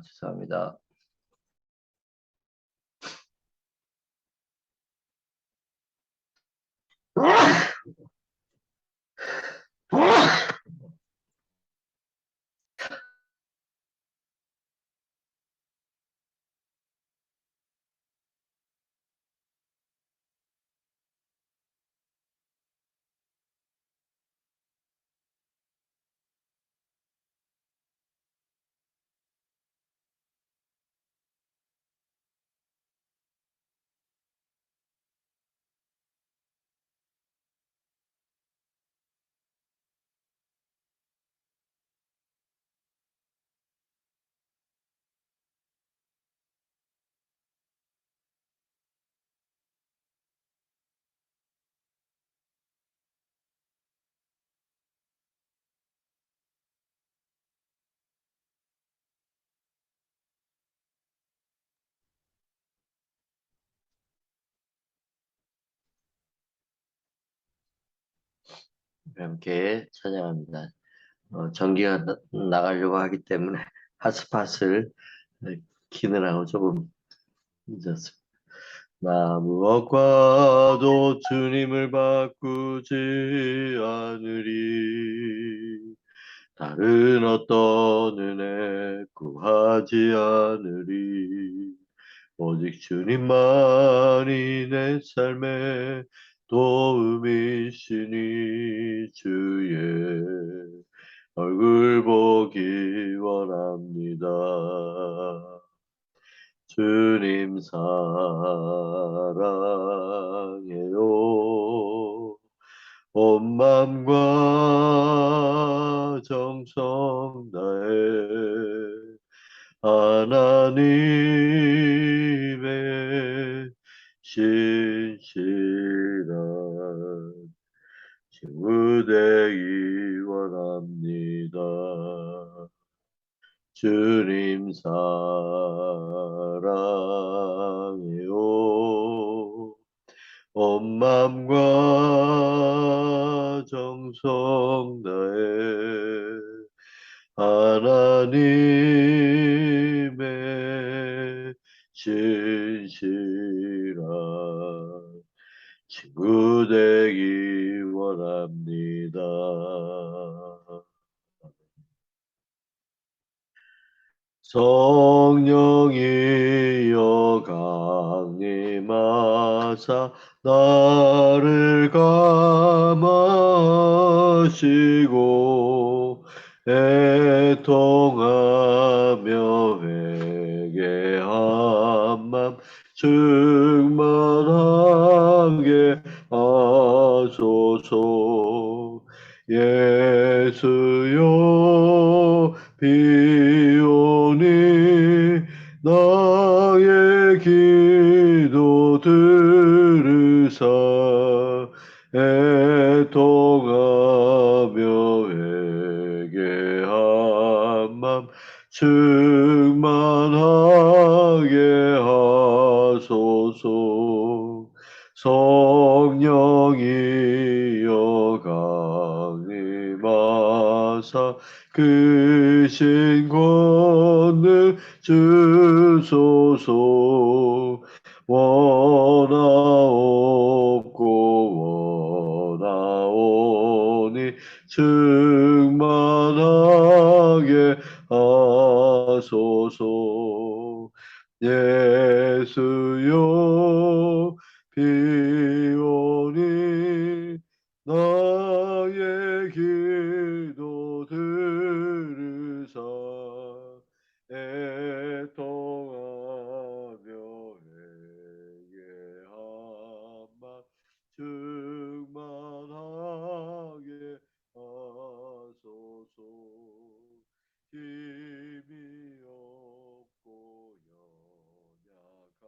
죄송합니다. 함께 찬양합니다. 전기가 나가려고 하기 때문에 핫스팟을 키느라고 조금 늦었습니다. 나 무엇과도 주님을 바꾸지 않으리. 다른 어떤 은혜 구하지 않으리. 오직 주님만이 내 삶의 도움이시니 주의 얼굴 보기 원합니다. 주님 사랑해요. 온 맘과 정성 다해 하나님의 신실한 친구 되기 원합니다. 주님 사랑해요. 온 맘과 정성 다해 하나님의 신실한 친구 되기 원합니다. 성령이여 강림하사 나를 감하시고 애통하며 회개한 맘 충만하게 하소서. 예수여 비오니 나의 기도 들으사 애통하며 회개한 맘 충만하게 하소서. 성령이여 강림하사 크신 권능 주소서. 원하옵고 원하오니 충만하게 하소서. 예수여 비오니 나의 기도 들으사 애통하며 회개한 맘 충만하게 하소서. 힘이 없고 연약한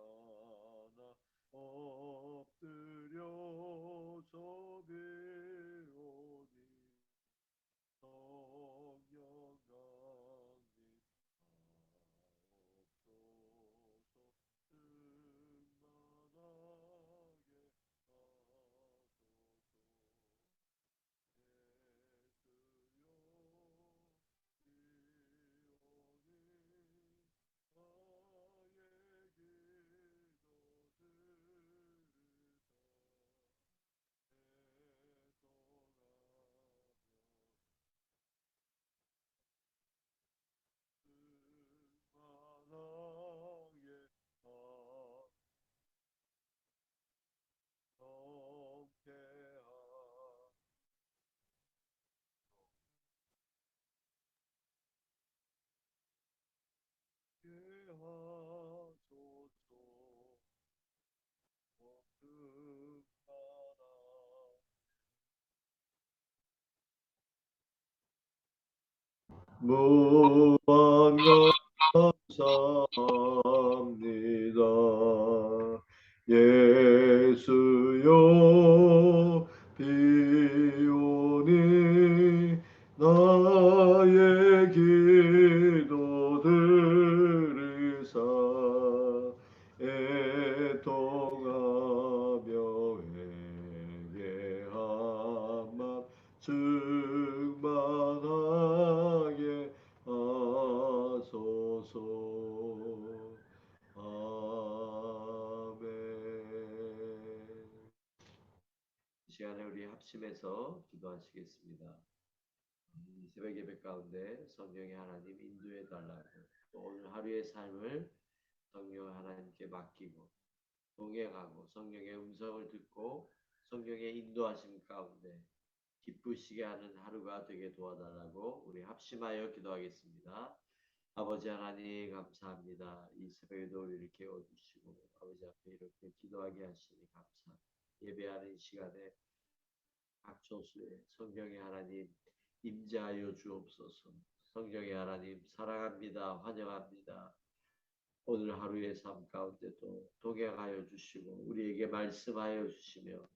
하소서. 모든 나라 무한감 감사합니다. 예수여 비오니 나의 기도 들으사 애통하며 회개한 맘 충만하게 하소서. 아멘. 이 시간에 우리 합심해서 기도하시겠습니다. 이 새벽 예배 가운데 성령의 하나님 인도해 달라고, 또 오늘 하루의 삶을 성령 하나님께 맡기고 동행하고 성령의 음성을 듣고 성령의 인도하심 가운데 기쁘시게 하는 하루가 되게 도와달라고 우리 합심하여 기도하겠습니다. 아버지 하나님 감사합니다. 이 새벽에도 우리를 깨워주시고 아버지 앞에 이렇게 기도하게 하시니 감사합니다. 예배하는 시간에 각 조수에 성령의 하나님 임재하여 주옵소서. 성령의 하나님 사랑합니다. 환영합니다. 오늘 하루의 삶 가운데도 동행하여 주시고 우리에게 말씀하여 주시며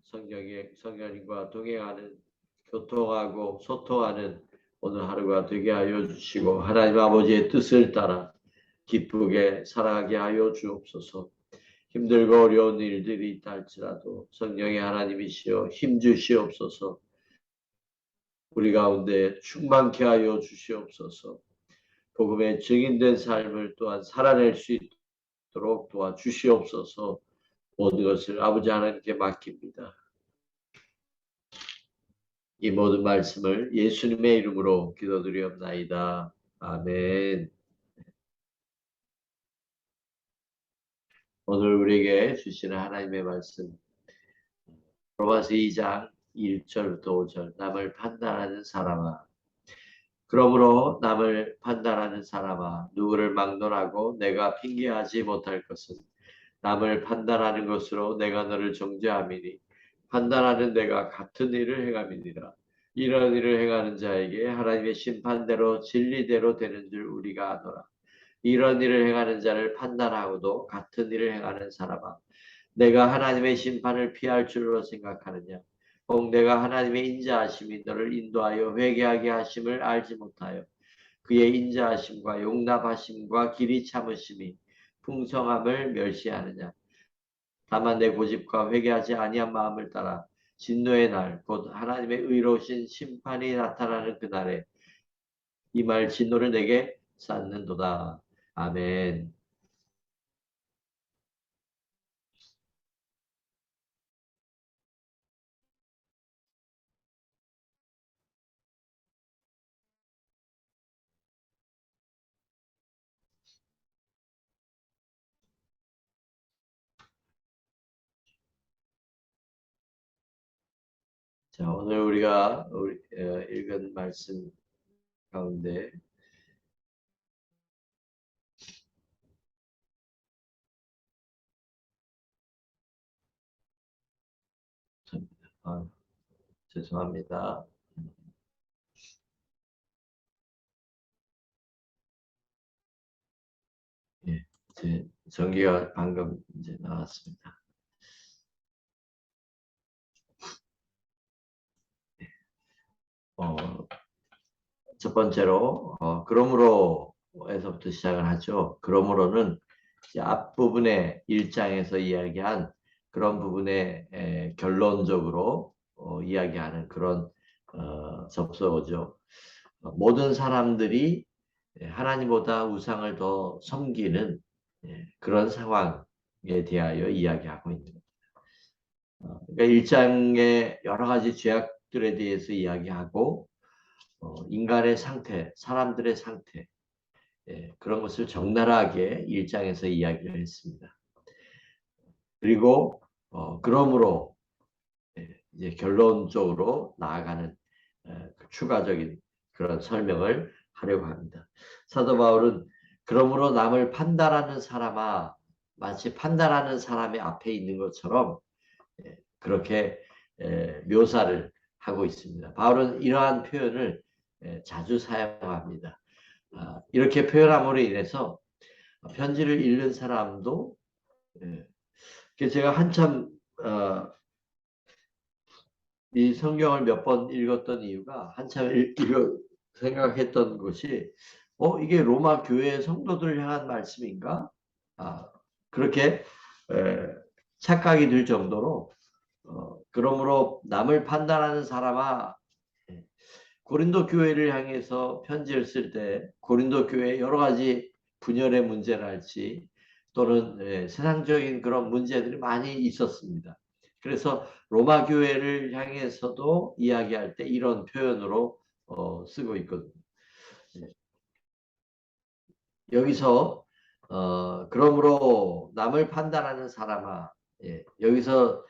성령님과 동행하는, 교통하고 소통하는 오늘 하루가 되게 하여 주시고 하나님 아버지의 뜻을 따라 기쁘게 살아가게 하여 주옵소서. 힘들고 어려운 일들이 있다 할지라도 성령의 하나님이시여 힘 주시옵소서. 우리 가운데 충만케 하여 주시옵소서. 복음의 증인된 삶을 또한 살아낼 수 있도록 도와주시옵소서. 모든 것을 아버지 하나님께 맡깁니다. 이 모든 말씀을 예수님의 이름으로 기도드리옵나이다. 아멘. 오늘 우리에게 주시는 하나님의 말씀, 로마서 2장 1절부터 5절. 남을 판단하는 사람아, 그러므로 남을 판단하는 사람아, 누구를 막론하고 내가 핑계하지 못할 것은 남을 판단하는 것으로 내가 너를 정죄함이니 판단하는 내가 같은 일을 행함이니라. 이런 일을 행하는 자에게 하나님의 심판대로 진리대로 되는 줄 우리가 아노라. 이런 일을 행하는 자를 판단하고도 같은 일을 행하는 사람아, 내가 하나님의 심판을 피할 줄로 생각하느냐? 혹 내가 하나님의 인자하심이 너를 인도하여 회개하게 하심을 알지 못하여 그의 인자하심과 용납하심과 길이 참으심이 풍성함을 멸시하느냐? 다만 내 고집과 회개하지 아니한 마음을 따라 진노의 날, 곧 하나님의 의로우신 심판이 나타나는 그날에 이 말 진노를 내게 쌓는도다. 아멘. 자, 오늘 우리가 읽은 말씀 가운데 아, 죄송합니다. 예, 제 전기가 방금 이제 나왔습니다. 첫 번째로 그러므로에서부터 시작을 하죠. 그러므로는 이제 앞부분의 1장에서 이야기한 그런 부분에 결론적으로 이야기하는 그런 접서죠. 모든 사람들이 하나님보다 우상을 더 섬기는 그런 상황에 대하여 이야기하고 있는 겁니다. 그러니까 1장의 여러 가지 죄악들에 대해서 이야기하고 인간의 상태, 사람들의 상태, 그런 것을 적나라하게 1장에서 이야기를 했습니다. 그리고 그러므로 이제 결론적으로 나아가는 추가적인 그런 설명을 하려고 합니다. 사도 바울은 그러므로 남을 판단하는 사람아, 마치 판단하는 사람의 앞에 있는 것처럼 그렇게 묘사를 하고 있습니다. 바울은 이러한 표현을 자주 사용합니다. 이렇게 표현함으로 인해서 편지를 읽는 사람도 제가 한참 이 성경을 몇 번 읽었던 이유가 한참 생각했던 것이 이게 로마 교회 성도들을 향한 말씀인가? 그렇게 착각이 들 정도로 그러므로 남을 판단하는 사람아, 고린도 교회를 향해서 편지를 쓸 때 고린도 교회 여러 가지 분열의 문제랄지 또는 세상적인 그런 문제들이 많이 있었습니다. 그래서 로마 교회를 향해서도 이야기할 때 이런 표현으로 쓰고 있거든요. 여기서 그러므로 남을 판단하는 사람아, 여기서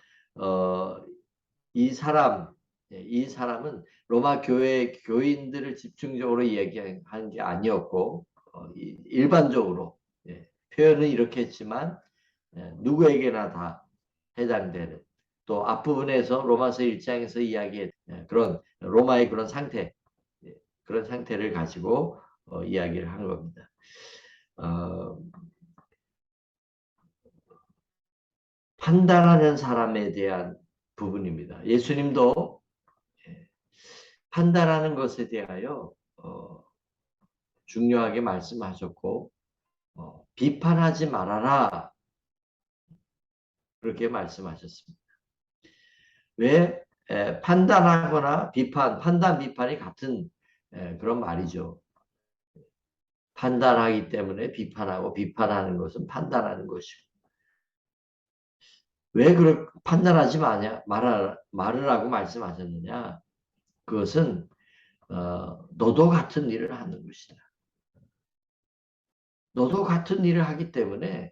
이 사람, 이 사람은 로마 교회 교인들을 집중적으로 얘기한 게 아니었고 일반적으로 표현은 이렇게 했지만 누구에게나 다 해당되는, 또 앞부분에서 로마서 1장에서 이야기한 그런 로마의 그런 상태, 그런 상태를 가지고 이야기를 한 겁니다. 판단하는 사람에 대한 부분입니다. 예수님도 판단하는 것에 대하여 중요하게 말씀하셨고 비판하지 말아라 그렇게 말씀하셨습니다. 왜? 판단하거나 비판, 판단 비판이 같은 그런 말이죠. 판단하기 때문에 비판하고 비판하는 것은 판단하는 것이고 왜 판단하지 말을 하고 말씀하셨느냐? 그것은 너도 같은 일을 하는 것이다. 너도 같은 일을 하기 때문에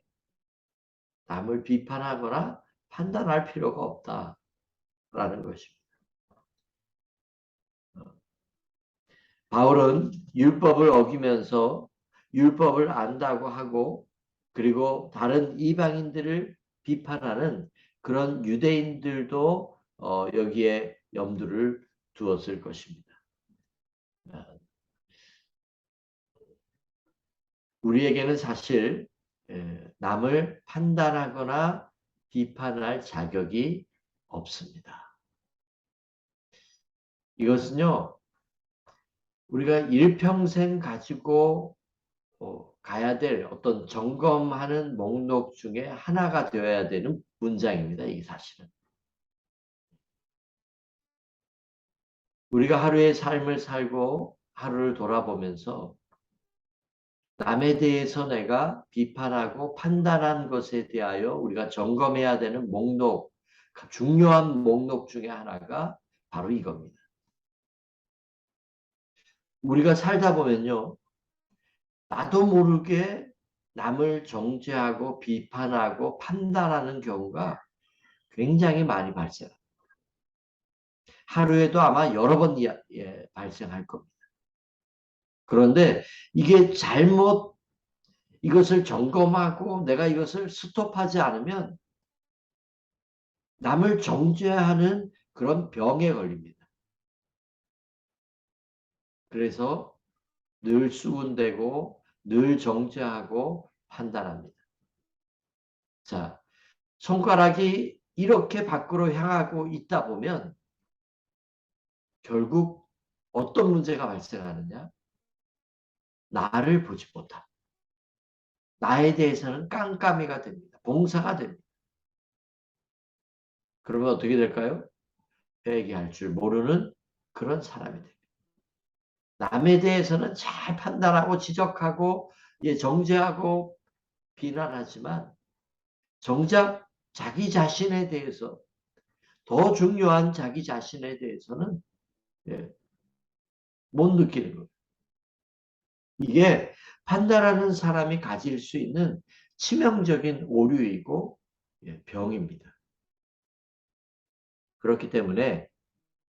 남을 비판하거나 판단할 필요가 없다라는 것입니다. 바울은 율법을 어기면서 율법을 안다고 하고 그리고 다른 이방인들을 비판하는 그런 유대인들도 여기에 염두를 두었을 것입니다. 우리에게는 사실 남을 판단하거나 비판할 자격이 없습니다. 이것은요, 우리가 일평생 가지고 가야 될 어떤 점검하는 목록 중에 하나가 되어야 되는 문장입니다. 이게 사실은. 우리가 하루의 삶을 살고 하루를 돌아보면서 남에 대해서 내가 비판하고 판단한 것에 대하여 우리가 점검해야 되는 목록, 중요한 목록 중에 하나가 바로 이겁니다. 우리가 살다 보면요, 나도 모르게 남을 정죄하고 비판하고 판단하는 경우가 굉장히 많이 발생합니다. 하루에도 아마 여러 번 발생할 겁니다. 그런데 이게 이것을 점검하고 내가 이것을 스톱하지 않으면 남을 정죄하는 그런 병에 걸립니다. 그래서 늘 수군대고 늘 정죄하고 판단합니다. 자, 손가락이 이렇게 밖으로 향하고 있다 보면 결국 어떤 문제가 발생하느냐? 나를 보지 못한다. 나에 대해서는 깜깜이가 됩니다. 봉사가 됩니다. 그러면 어떻게 될까요? 회개할 줄 모르는 그런 사람이 됩니다. 남에 대해서는 잘 판단하고 지적하고 정죄하고 비난하지만 정작 자기 자신에 대해서 더 중요한 자기 자신에 대해서는 못 느끼는 거예요. 이게 판단하는 사람이 가질 수 있는 치명적인 오류이고 병입니다. 그렇기 때문에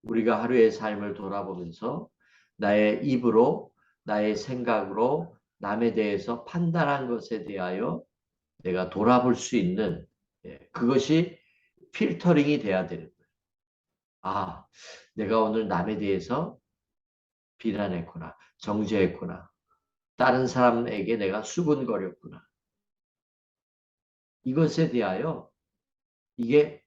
우리가 하루의 삶을 돌아보면서 나의 입으로, 나의 생각으로, 남에 대해서 판단한 것에 대하여 내가 돌아볼 수 있는 그것이 필터링이 돼야 되는 거예요. 아, 내가 오늘 남에 대해서 비난했구나, 정죄했구나, 다른 사람에게 내가 수군거렸구나. 이것에 대하여 이게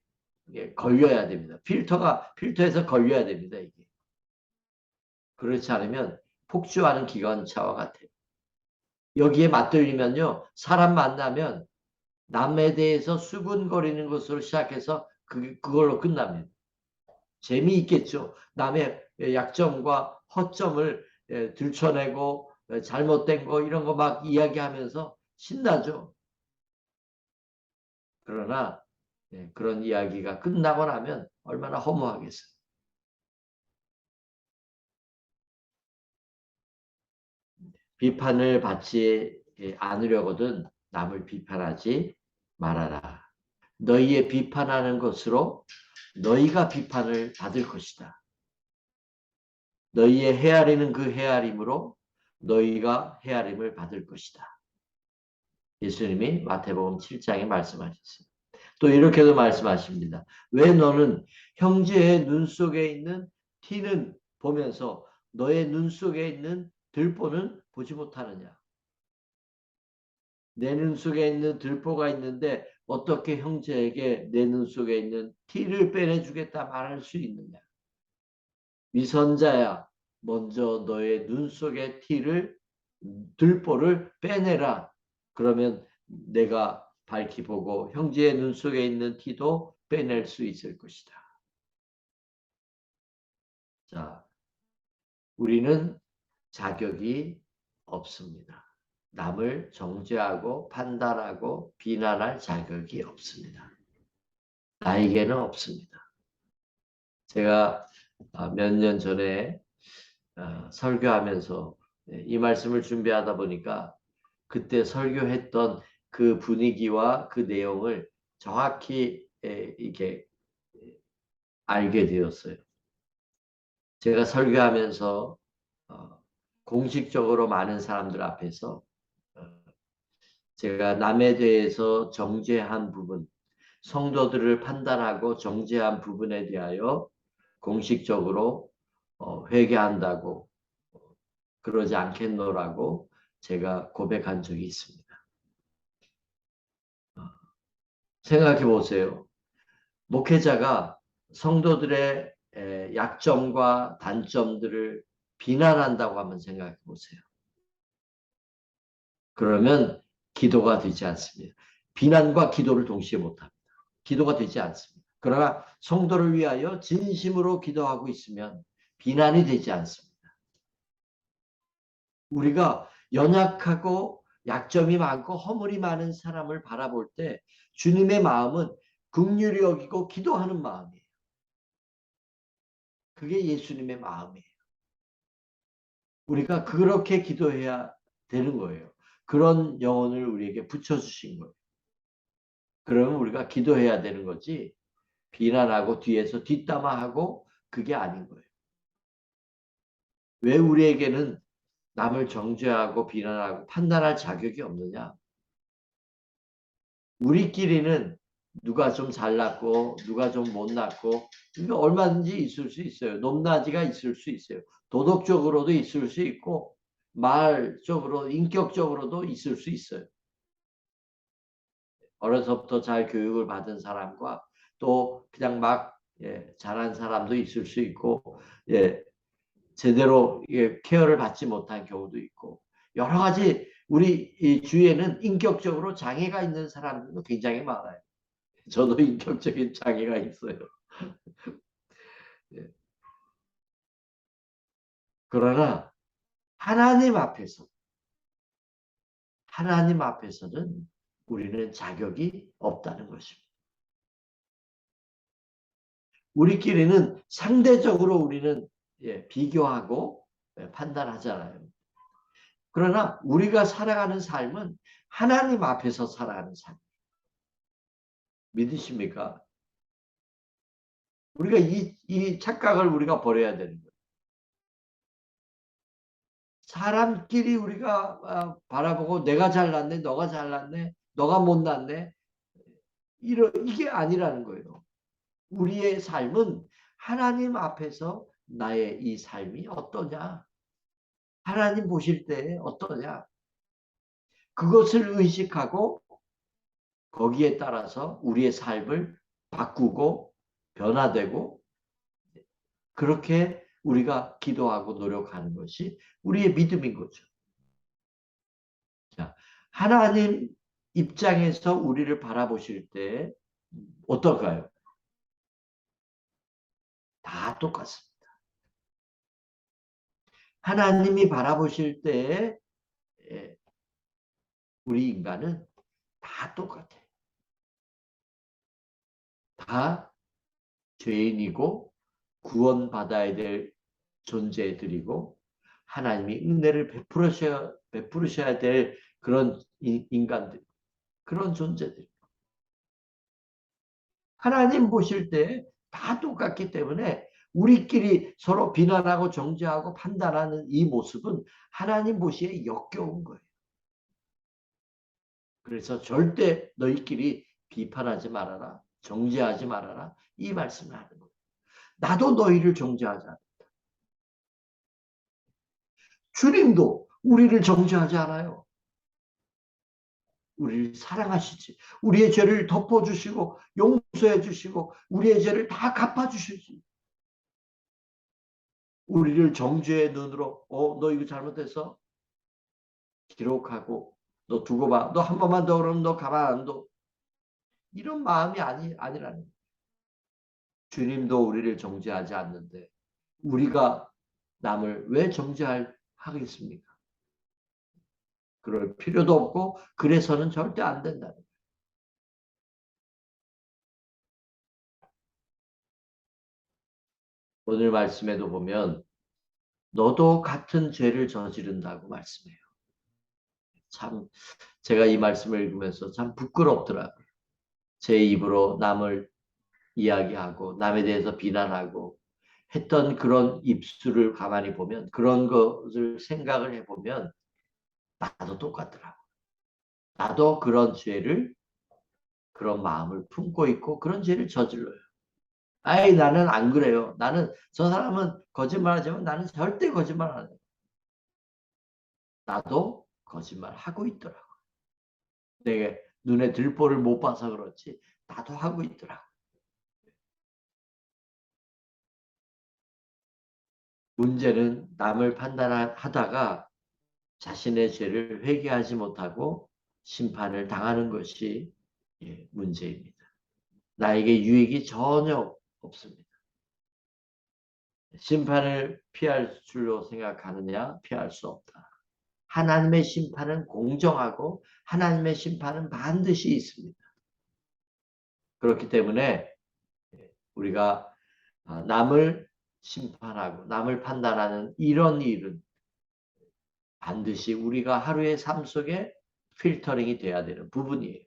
걸려야 됩니다. 필터에서 걸려야 됩니다. 이게. 그렇지 않으면 폭주하는 기관차와 같아요. 여기에 맞들리면요, 사람 만나면 남에 대해서 수군거리는 것으로 시작해서 그걸로 끝납니다. 재미있겠죠. 남의 약점과 허점을 들춰내고 잘못된 거 이런 거 막 이야기하면서 신나죠. 그러나 그런 이야기가 끝나고 나면 얼마나 허무하겠어요. 비판을 받지 않으려거든 남을 비판하지 말아라. 너희의 비판하는 것으로 너희가 비판을 받을 것이다. 너희의 헤아리는 그 헤아림으로 너희가 헤아림을 받을 것이다. 예수님이 마태복음 7장에 말씀하셨어요. 또 이렇게도 말씀하십니다. 왜 너는 형제의 눈 속에 있는 티는 보면서 너의 눈 속에 있는 들보는 보지 못하느냐? 내 눈 속에 있는 들보가 있는데 어떻게 형제에게 내 눈 속에 있는 티를 빼내주겠다 말할 수 있느냐? 위선자야, 먼저 너의 눈 속의 들보를 빼내라. 그러면 내가 밝히 보고 형제의 눈 속에 있는 티도 빼낼 수 있을 것이다. 자, 우리는 자격이 없습니다. 남을 정죄하고 판단하고 비난할 자격이 없습니다. 나에게는 없습니다. 제가 몇 년 전에 설교하면서 이 말씀을 준비하다 보니까 그때 설교했던 그 분위기와 그 내용을 정확히 이렇게 알게 되었어요. 제가 설교하면서 공식적으로 많은 사람들 앞에서 제가 남에 대해서 정죄한 부분, 성도들을 판단하고 정죄한 부분에 대하여 공식적으로 회개한다고 그러지 않겠노라고 제가 고백한 적이 있습니다. 생각해 보세요. 목회자가 성도들의 약점과 단점들을 비난한다고 한번 생각해 보세요. 그러면 기도가 되지 않습니다. 비난과 기도를 동시에 못합니다. 기도가 되지 않습니다. 그러나 성도를 위하여 진심으로 기도하고 있으면 비난이 되지 않습니다. 우리가 연약하고 약점이 많고 허물이 많은 사람을 바라볼 때 주님의 마음은 긍휼히 여기고 기도하는 마음이에요. 그게 예수님의 마음이에요. 우리가 그렇게 기도해야 되는 거예요. 그런 영혼을 우리에게 붙여주신 거예요. 그러면 우리가 기도해야 되는 거지 비난하고 뒤에서 뒷담화하고 그게 아닌 거예요. 왜 우리에게는 남을 정죄하고 비난하고 판단할 자격이 없느냐? 우리끼리는 누가 좀 잘났고 누가 좀 못났고 이거 얼마든지 있을 수 있어요. 높낮이가 있을 수 있어요. 도덕적으로도 있을 수 있고 말적으로 인격적으로도 있을 수 있어요. 어려서부터 잘 교육을 받은 사람과 또 그냥 막 잘한 사람도 있을 수 있고 제대로 케어를 받지 못한 경우도 있고 여러 가지 우리 이 주위에는 인격적으로 장애가 있는 사람들도 굉장히 많아요. 저도 인격적인 장애가 있어요. 예. 그러나 하나님 앞에서 하나님 앞에서는 우리는 자격이 없다는 것입니다. 우리끼리는 상대적으로 우리는 비교하고 판단하잖아요. 그러나 우리가 살아가는 삶은 하나님 앞에서 살아가는 삶. 믿으십니까? 우리가 이 착각을 우리가 버려야 되는 거예요. 사람끼리 우리가 바라보고 내가 잘났네, 너가 잘났네, 너가 못났네, 이게 아니라는 거예요. 우리의 삶은 하나님 앞에서 나의 이 삶이 어떠냐? 하나님 보실 때 어떠냐? 그것을 의식하고 거기에 따라서 우리의 삶을 바꾸고 변화되고 그렇게 우리가 기도하고 노력하는 것이 우리의 믿음인 거죠. 자, 하나님 입장에서 우리를 바라보실 때 어떨까요? 다 똑같습니다. 하나님이 바라보실 때 우리 인간은 다 똑같아요. 다 죄인이고 구원받아야 될 존재들이고 하나님이 은혜를 베푸셔야 될 그런 인간들, 그런 존재들. 하나님 보실 때 다 똑같기 때문에 우리끼리 서로 비난하고 정죄하고 판단하는 이 모습은 하나님 보시기에 역겨운 거예요. 그래서 절대 너희끼리 비판하지 말아라. 정죄하지 말아라. 이 말씀을 하는 거예요. 나도 너희를 정죄하지 않아. 주님도 우리를 정죄하지 않아요. 우리를 사랑하시지. 우리의 죄를 덮어주시고 용서해 주시고 우리의 죄를 다 갚아주시지. 우리를 정죄의 눈으로 너 이거 잘못했어? 기록하고 너 두고 봐. 너 한 번만 더 그러면 너 가만 안 둬. 이런 마음이 아니라는 거예요. 주님도 우리를 정죄하지 않는데 우리가 남을 왜 정죄하겠습니까? 그럴 필요도 없고 그래서는 절대 안 된다는 거예요. 오늘 말씀에도 보면 너도 같은 죄를 저지른다고 말씀해요. 참 제가 이 말씀을 읽으면서 참 부끄럽더라고요. 제 입으로 남을 이야기하고 남에 대해서 비난하고 했던 그런 입술을 가만히 보면 그런 것을 생각을 해보면 나도 똑같더라고. 나도 그런 죄를 그런 마음을 품고 있고 그런 죄를 저질러요. 아이 나는 안 그래요. 나는 저 사람은 거짓말하지만 나는 절대 거짓말 안 해요. 나도 거짓말 하고 있더라고. 내가 눈에 들보를 못 봐서 그렇지 나도 하고 있더라고. 문제는 남을 판단하다가 자신의 죄를 회개하지 못하고 심판을 당하는 것이 문제입니다. 나에게 유익이 전혀 없습니다. 심판을 피할 줄로 생각하느냐? 피할 수 없다. 하나님의 심판은 공정하고 하나님의 심판은 반드시 있습니다. 그렇기 때문에 우리가 남을 심판하고 남을 판단하는 이런 일은 반드시 우리가 하루의 삶 속에 필터링이 돼야 되는 부분이에요.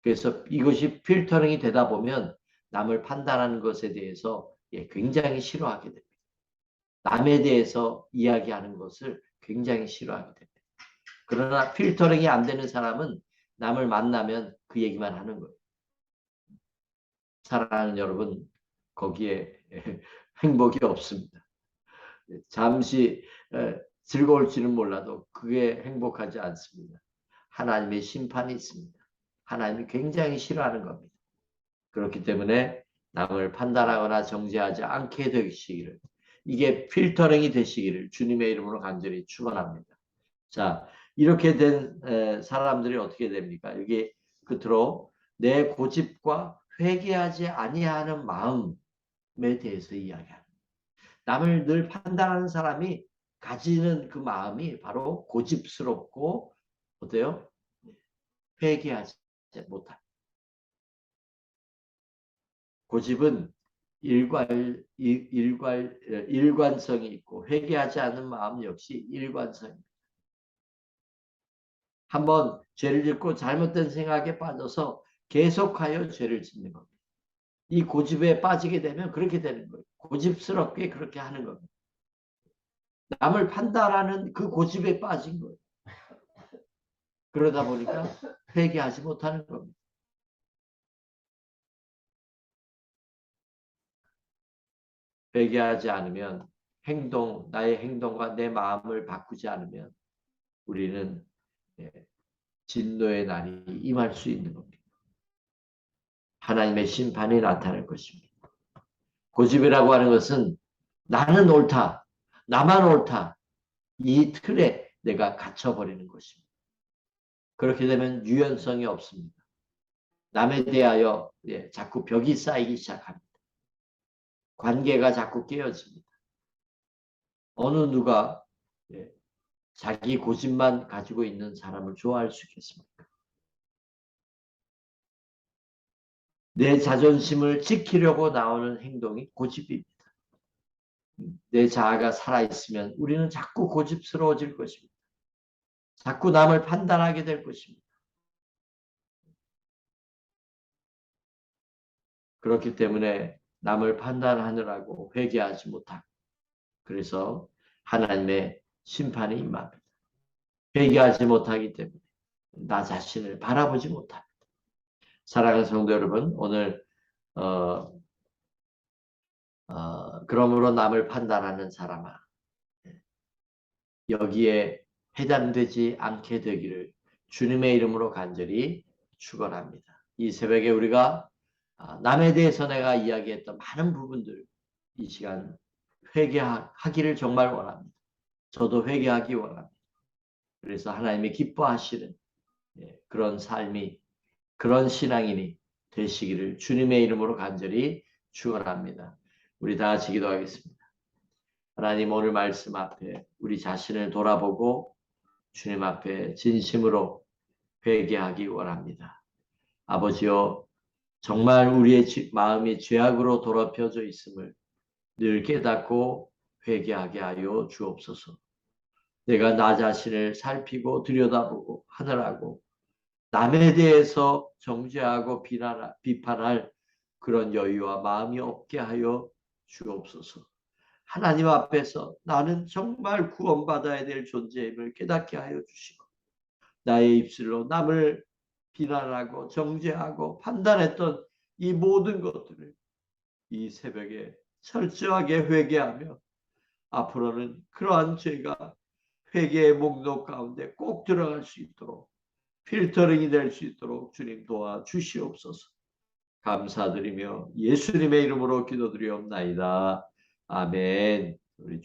그래서 이것이 필터링이 되다 보면 남을 판단하는 것에 대해서 굉장히 싫어하게 됩니다. 남에 대해서 이야기하는 것을 굉장히 싫어하게 됩니다. 그러나 필터링이 안 되는 사람은 남을 만나면 그 얘기만 하는 거예요. 사랑하는 여러분, 거기에 행복이 없습니다. 잠시 즐거울지는 몰라도 그게 행복하지 않습니다. 하나님의 심판이 있습니다. 하나님이 굉장히 싫어하는 겁니다. 그렇기 때문에 남을 판단하거나 정죄하지 않게 되시기를, 이게 필터링이 되시기를 주님의 이름으로 간절히 축원합니다. 자, 이렇게 된 사람들이 어떻게 됩니까? 여기 끝으로 내 고집과 회개하지 아니하는 마음에 대해서 이야기합니다. 남을 늘 판단하는 사람이 가지는 그 마음이 바로 고집스럽고 어때요? 회개하지 못합니다. 고집은 일관성이 있고 회개하지 않는 마음 역시 일관성입니다. 한번 죄를 짓고 잘못된 생각에 빠져서 계속하여 죄를 짓는 겁니다. 이 고집에 빠지게 되면 그렇게 되는 거예요. 고집스럽게 그렇게 하는 겁니다. 남을 판단하는 그 고집에 빠진 거예요. 그러다 보니까 회개하지 못하는 겁니다. 회개하지 않으면 나의 행동과 내 마음을 바꾸지 않으면 우리는 진노의 날이 임할 수 있는 겁니다. 하나님의 심판이 나타날 것입니다. 고집이라고 하는 것은 나는 옳다, 나만 옳다, 이 틀에 내가 갇혀버리는 것입니다. 그렇게 되면 유연성이 없습니다. 남에 대하여 자꾸 벽이 쌓이기 시작합니다. 관계가 자꾸 깨어집니다. 어느 누가 자기 고집만 가지고 있는 사람을 좋아할 수 있겠습니까? 내 자존심을 지키려고 나오는 행동이 고집입니다. 내 자아가 살아있으면 우리는 자꾸 고집스러워질 것입니다. 자꾸 남을 판단하게 될 것입니다. 그렇기 때문에 남을 판단하느라고 회개하지 못하고 그래서 하나님의 심판이 임합니다. 회개하지 못하기 때문에 나 자신을 바라보지 못합니다. 사랑하는 성도 여러분, 오늘 그러므로 남을 판단하는 사람아 여기에 해당되지 않게 되기를 주님의 이름으로 간절히 축원합니다. 이 새벽에 우리가 남에 대해서 내가 이야기했던 많은 부분들 이 시간 회개하기를 정말 원합니다. 저도 회개하기 원합니다. 그래서 하나님이 기뻐하시는 그런 삶이 그런 신앙인이 되시기를 주님의 이름으로 간절히 축원합니다. 우리 다 같이 기도하겠습니다. 하나님 오늘 말씀 앞에 우리 자신을 돌아보고 주님 앞에 진심으로 회개하기 원합니다. 아버지여 정말 우리의 마음이 죄악으로 더럽혀져 있음을 늘 깨닫고 회개하게 하여 주옵소서. 내가 나 자신을 살피고 들여다보고 하느라고 남에 대해서 정죄하고 비판할 그런 여유와 마음이 없게 하여 주옵소서. 하나님 앞에서 나는 정말 구원받아야 될 존재임을 깨닫게 하여 주시고 나의 입술로 남을 비난하고 정죄하고 판단했던 이 모든 것들을 이 새벽에 철저하게 회개하며 앞으로는 그러한 죄가 회개의 목록 가운데 꼭 들어갈 수 있도록 필터링이 될 수 있도록 주님 도와주시옵소서. 감사드리며 예수님의 이름으로 기도드리옵나이다. 아멘. 우리